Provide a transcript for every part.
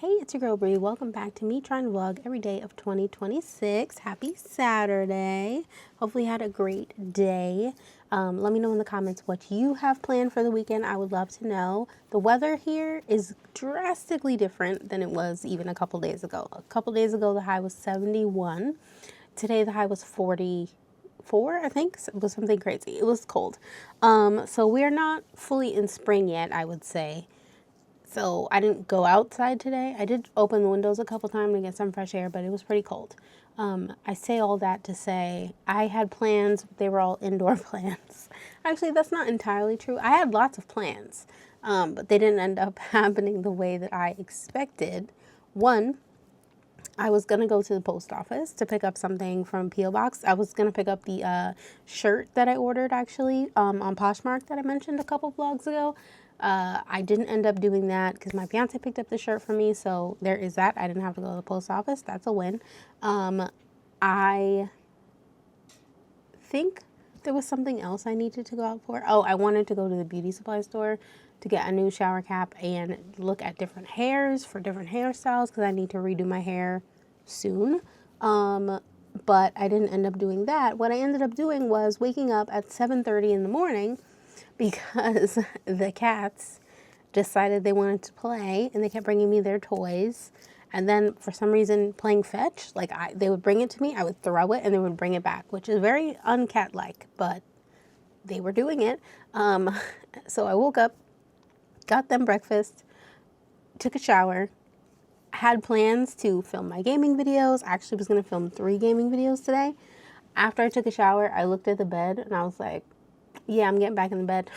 Hey, it's your girl Bree. Welcome back to me trying to vlog every day of 2026. Happy Saturday. Hopefully you had a great day. Let me know in the comments what you have planned for the weekend. I would love to know. The weather here is drastically different than it was even a couple days ago. A couple days ago, the high was 71. Today, the high was 44, I think. It was something crazy. It was cold. So we're not fully in spring yet, I would say. So I didn't go outside today. I did open the windows a couple times to get some fresh air, but it was pretty cold. I say all that to say I had plans, but they were all indoor plans. Actually, that's not entirely true. I had lots of plans, but they didn't end up happening the way that I expected. One, I was going to go to the post office to pick up something from P.O. Box. I was going to pick up the shirt that I ordered, actually, on Poshmark that I mentioned a couple vlogs ago. I didn't end up doing that because my fiance picked up the shirt for me, so there is that. I didn't have to go to the post office. That's a win. I think there was something else I needed to go out for. Oh, I wanted to go to the beauty supply store to get a new shower cap and look at different hairs for different hairstyles because I need to redo my hair soon. But I didn't end up doing that. What I ended up doing was waking up at 7:30 in the morning because the cats decided they wanted to play and they kept bringing me their toys. And then for some reason playing fetch, like they would bring it to me, I would throw it and they would bring it back, which is very uncat-like, but they were doing it. So I woke up, got them breakfast, took a shower, had plans to film my gaming videos. I actually was going to film 3 gaming videos today. After I took a shower, I looked at the bed and I was like, yeah, I'm getting back in the bed.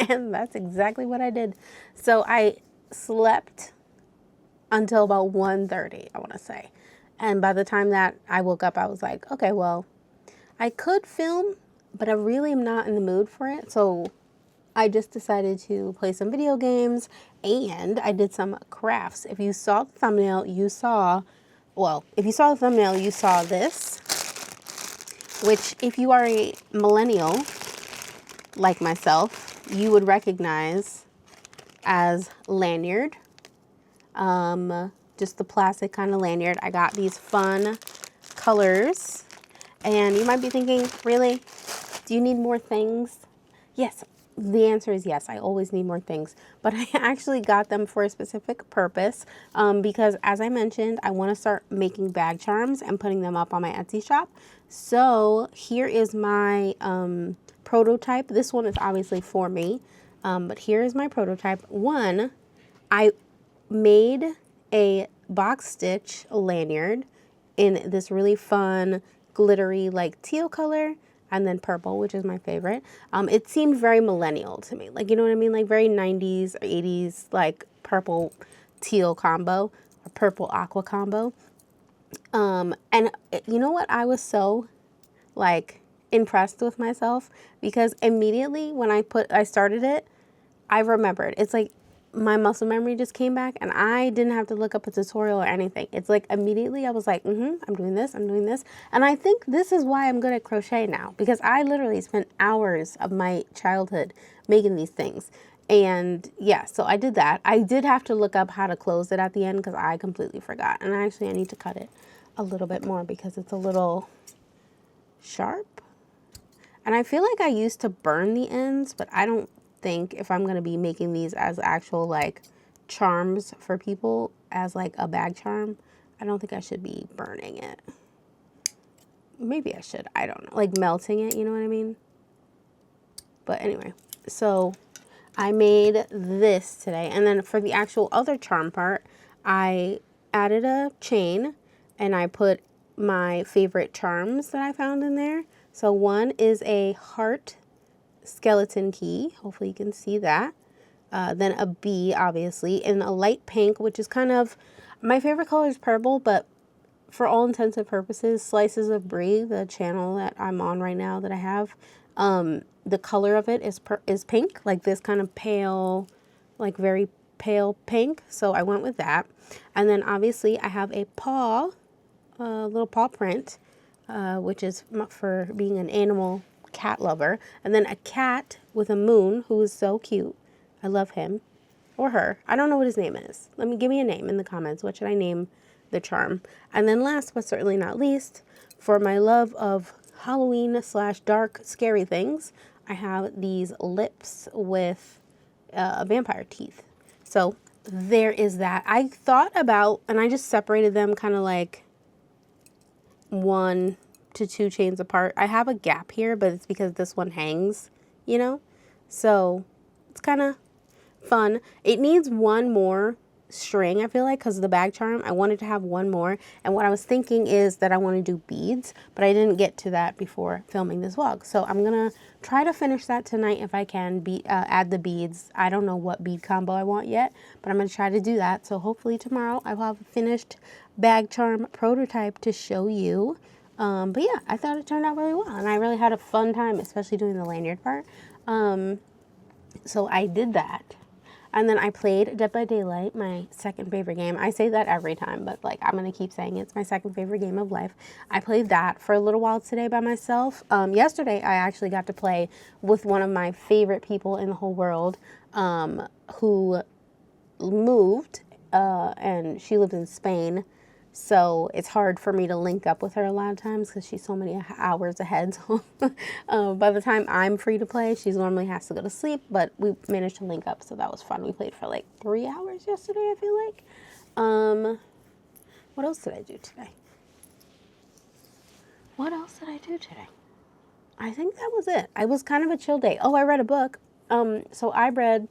And that's exactly what I did. So I slept until about 1:30, I want to say. And by the time that I woke up, I was like, okay, well, I could film, but I really am not in the mood for it. So I just decided to play some video games and I did some crafts. If you saw the thumbnail, you saw this, which if you are a millennial like myself, you would recognize as lanyard. Just the plastic kind of lanyard. I got these fun colors and you might be thinking, really? Do you need more things? Yes, the answer is yes. I always need more things, but I actually got them for a specific purpose because as I mentioned, I want to start making bag charms and putting them up on my Etsy shop. So here is my prototype. This one is obviously for me, but here is my prototype. One, I made a box stitch lanyard in this really fun glittery like teal color and then purple, which is my favorite. It seemed very millennial to me, like, you know what I mean, like very 90s or 80s, like purple teal combo or purple aqua combo. And you know what, I was so like impressed with myself because immediately when I started it, I remembered. It's like my muscle memory just came back and I didn't have to look up a tutorial or anything. It's like immediately I was like, I'm doing this, I'm doing this. And I think this is why I'm good at crochet now, because I literally spent hours of my childhood making these things. And yeah, so I did that. I did have to look up how to close it at the end because I completely forgot. And I need to cut it a little bit more because it's a little sharp. And I feel like I used to burn the ends, but I don't think if I'm going to be making these as actual like charms for people as like a bag charm, I don't think I should be burning it. Maybe I should, I don't know, like melting it, you know what I mean? But anyway, so I made this today, and then for the actual other charm part, I added a chain and I put my favorite charms that I found in there. So one is a heart skeleton key. Hopefully you can see that. Then a bee, obviously, and a light pink, which is kind of, my favorite color is purple, but for all intents and purposes, Slices of Brie, the channel that I'm on right now that I have, the color of it is pink, like this kind of pale, like very pale pink. So I went with that. And then obviously I have a paw, little paw print, which is for being an animal cat lover. And then a cat with a moon who is so cute. I love him. or her. I don't know what his name is. Give me a name in the comments. What should I name the charm? And then last but certainly not least, for my love of Halloween / dark scary things, I have these lips with vampire teeth. So there is that. I thought about, and I just separated them kind of like 1 to 2 chains apart. I have a gap here, but it's because this one hangs, you know? So it's kind of fun. It needs one more string, I feel like, because of the bag charm. I wanted to have one more, and what I was thinking is that I want to do beads, but I didn't get to that before filming this vlog. So I'm gonna try to finish that tonight if I can. Add the beads. I don't know what bead combo I want yet, but I'm gonna try to do that. So hopefully tomorrow I'll have a finished bag charm prototype to show you. But yeah, I thought it turned out really well, and I really had a fun time, especially doing the lanyard part. So I did that. And then I played Dead by Daylight, my second favorite game. I say that every time, but like I'm going to keep saying it's my second favorite game of life. I played that for a little while today by myself. Yesterday, I actually got to play with one of my favorite people in the whole world who moved, and she lived in Spain. So it's hard for me to link up with her a lot of times because she's so many hours ahead. So by the time I'm free to play, she normally has to go to sleep. But we managed to link up, so that was fun. We played for like 3 hours yesterday, I feel like. What else did I do today? I think that was it. I was kind of a chill day. Oh, I read a book. So I read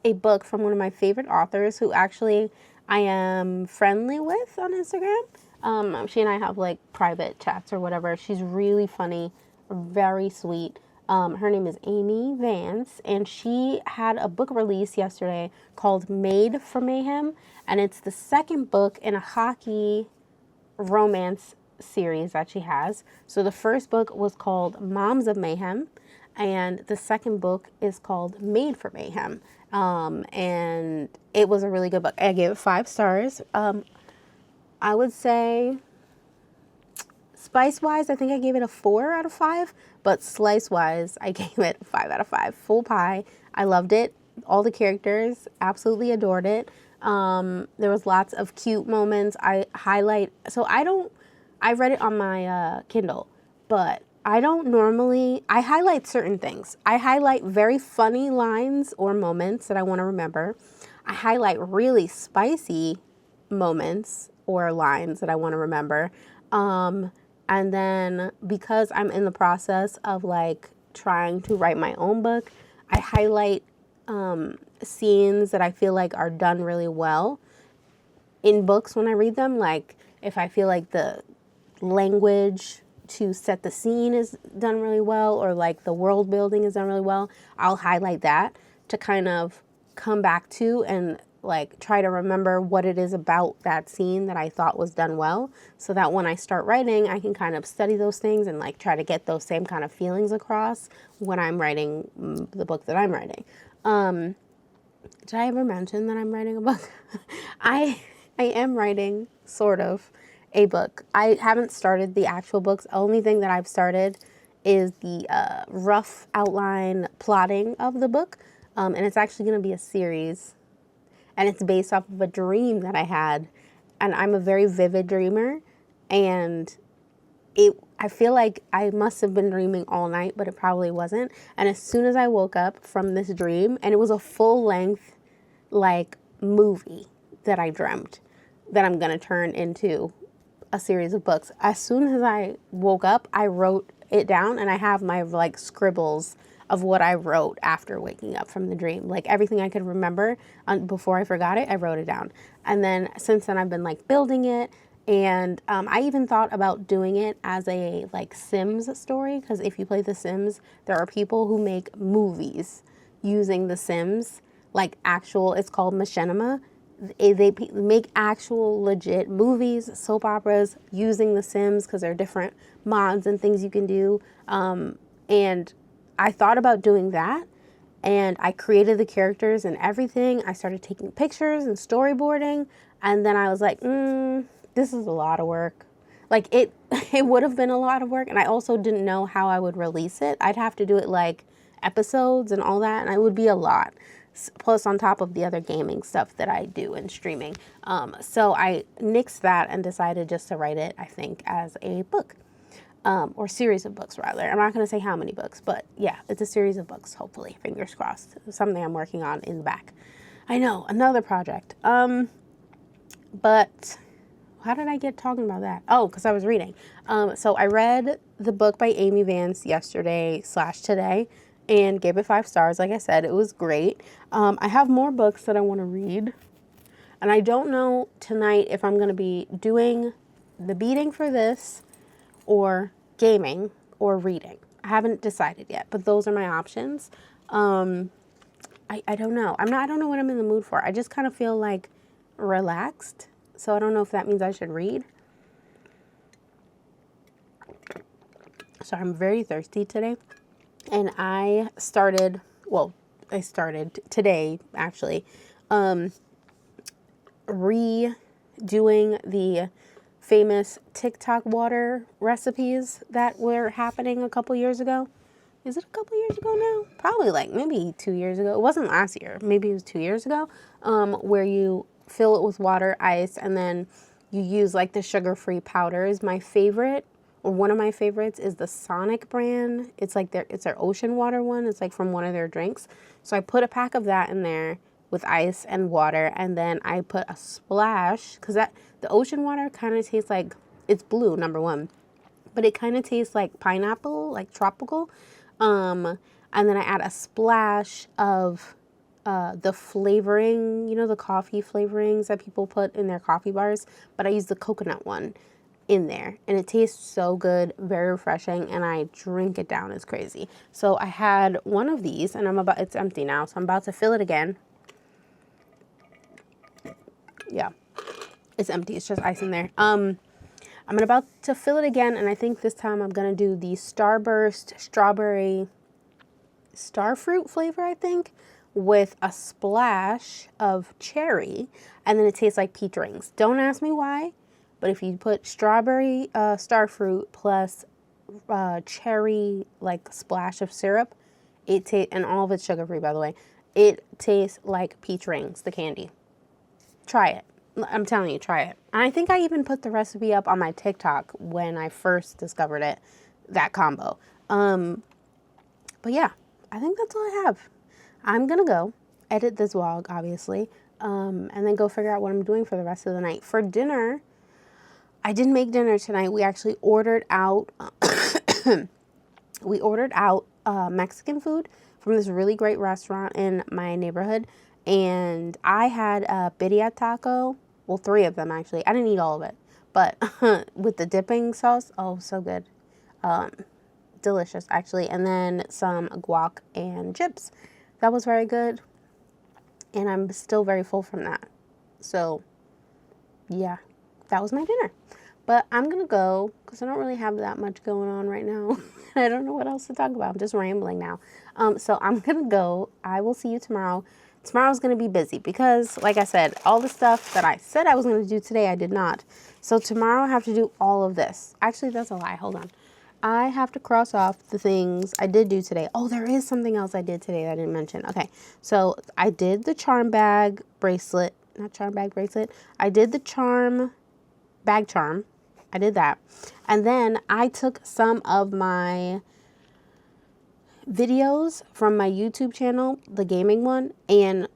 a book from one of my favorite authors who actually I am friendly with on Instagram. She and I have like private chats or whatever. She's really funny, very sweet. Her name is Amy Vance, and she had a book release yesterday called Made for Mayhem, and it's the second book in a hockey romance series that she has. So the first book was called Moms of Mayhem, and the second book is called Made for Mayhem. And it was a really good book. I gave it 5 stars. I would say spice-wise, I think I gave it a 4 out of 5, but slice-wise, I gave it a 5 out of 5. Full pie. I loved it. All the characters, absolutely adored it. There was lots of cute moments. I read it on my Kindle, but I don't normally, I highlight certain things. I highlight very funny lines or moments that I want to remember. I highlight really spicy moments or lines that I want to remember. And then because I'm in the process of like trying to write my own book, I highlight scenes that I feel like are done really well in books when I read them. Like if I feel like the language to set the scene is done really well, or like the world building is done really well, I'll highlight that to kind of come back to and like try to remember what it is about that scene that I thought was done well, so that when I start writing, I can kind of study those things and like try to get those same kind of feelings across when I'm writing the book that I'm writing. Did I ever mention that I'm writing a book? I am writing sort of a book. I haven't started the actual books. The only thing that I've started is the rough outline plotting of the book. And it's actually going to be a series. And it's based off of a dream that I had. And I'm a very vivid dreamer. And I feel like I must have been dreaming all night, but it probably wasn't. And as soon as I woke up from this dream, and it was a full length like movie that I dreamt that I'm going to turn into a series of books. As soon as I woke up, I wrote it down, and I have my like scribbles of what I wrote after waking up from the dream. Like everything I could remember before I forgot it, I wrote it down. And then since then I've been like building it, and I even thought about doing it as a like Sims story, because if you play The Sims, there are people who make movies using The Sims, like actual, it's called machinima. They make actual legit movies, soap operas using The Sims, because there are different mods and things you can do. And I thought about doing that, and I created the characters and everything. I started taking pictures and storyboarding, and then I was like, this is a lot of work. Like it would have been a lot of work, and I also didn't know how I would release it. I'd have to do it like episodes and all that, and it would be a lot. plus on top of the other gaming stuff that I do and streaming. So I nixed that and decided just to write it, I think, as a book. Or series of books, rather. I'm not going to say how many books, but yeah, it's a series of books, hopefully. Fingers crossed. It's something I'm working on in the back. I know, another project. But how did I get talking about that? Oh, because I was reading. So I read the book by Amy Vance yesterday/today and gave it 5 stars. Like I said, it was great. I have more books that I want to read. And I don't know tonight if I'm going to be doing the beading for this or gaming or reading. I haven't decided yet, but those are my options. I don't know. I don't know what I'm in the mood for. I just kind of feel like relaxed. So I don't know if that means I should read. So I'm very thirsty today. And I started today actually, redoing the famous TikTok water recipes that were happening a couple years ago. Is it a couple years ago now? Probably like maybe 2 years ago. It wasn't last year. Maybe it was 2 years ago. Where you fill it with water, ice, and then you use like the sugar-free powders. My favorite, or one of my favorites, is the Sonic brand. It's their ocean water one. It's like from one of their drinks. So I put a pack of that in there with ice and water, and then I put a splash, because the ocean water kind of tastes like, it's blue, number one, but it kind of tastes like pineapple, like tropical. And then I add a splash of the flavoring, the coffee flavorings that people put in their coffee bars, but I use the coconut one in there, and it tastes so good, very refreshing, and I drink it down. It's crazy. So I had one of these, and it's empty now, so I'm about to fill it again. Yeah, it's empty. It's just ice in there. I'm about to fill it again, and I think this time I'm gonna do the Starburst strawberry starfruit flavor, I think, with a splash of cherry, and then it tastes like peach rings. Don't ask me why, but if you put strawberry starfruit plus cherry like splash of syrup, and all of it's sugar-free, by the way, it tastes like peach rings, the candy. Try it. I'm telling you, try it. And I think I even put the recipe up on my TikTok when I first discovered it, that combo. But yeah, I think that's all I have. I'm going to go edit this vlog, obviously, and then go figure out what I'm doing for the rest of the night. For dinner, I didn't make dinner tonight. We actually ordered out, Mexican food from this really great restaurant in my neighborhood. And I had a birria taco. Well, 3 of them, actually. I didn't eat all of it. But with the dipping sauce, oh, so good. Delicious, actually. And then some guac and chips. That was very good. And I'm still very full from that. So, yeah, that was my dinner. But I'm going to go because I don't really have that much going on right now. I don't know what else to talk about. I'm just rambling now. So I'm going to go. I will see you tomorrow. Tomorrow's going to be busy because, like I said, all the stuff that I said I was going to do today, I did not. So tomorrow I have to do all of this. Actually, that's a lie. Hold on. I have to cross off the things I did do today. Oh, there is something else I did today that I didn't mention. Okay, so I did the charm bag bracelet. Not charm bag bracelet. I did the bag charm. I did that. And then I took some of my videos from my YouTube channel, the gaming one, and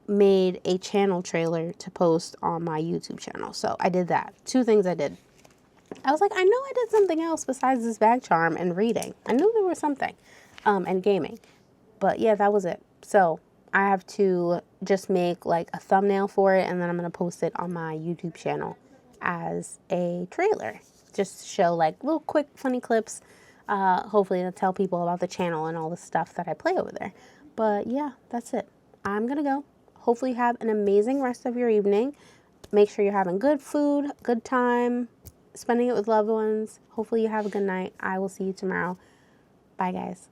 made a channel trailer to post on my YouTube channel. So I did that. 2 things I did. I was like, I know I did something else besides this bag charm and reading. I knew there was something, and gaming. But yeah, that was it. So I have to just make like a thumbnail for it, and then I'm going to post it on my YouTube channel as a trailer. Just show like little quick funny clips. Hopefully to tell people about the channel and all the stuff that I play over there. But yeah, that's it. I'm going to go. Hopefully you have an amazing rest of your evening. Make sure you're having good food, good time, spending it with loved ones. Hopefully you have a good night. I will see you tomorrow. Bye, guys.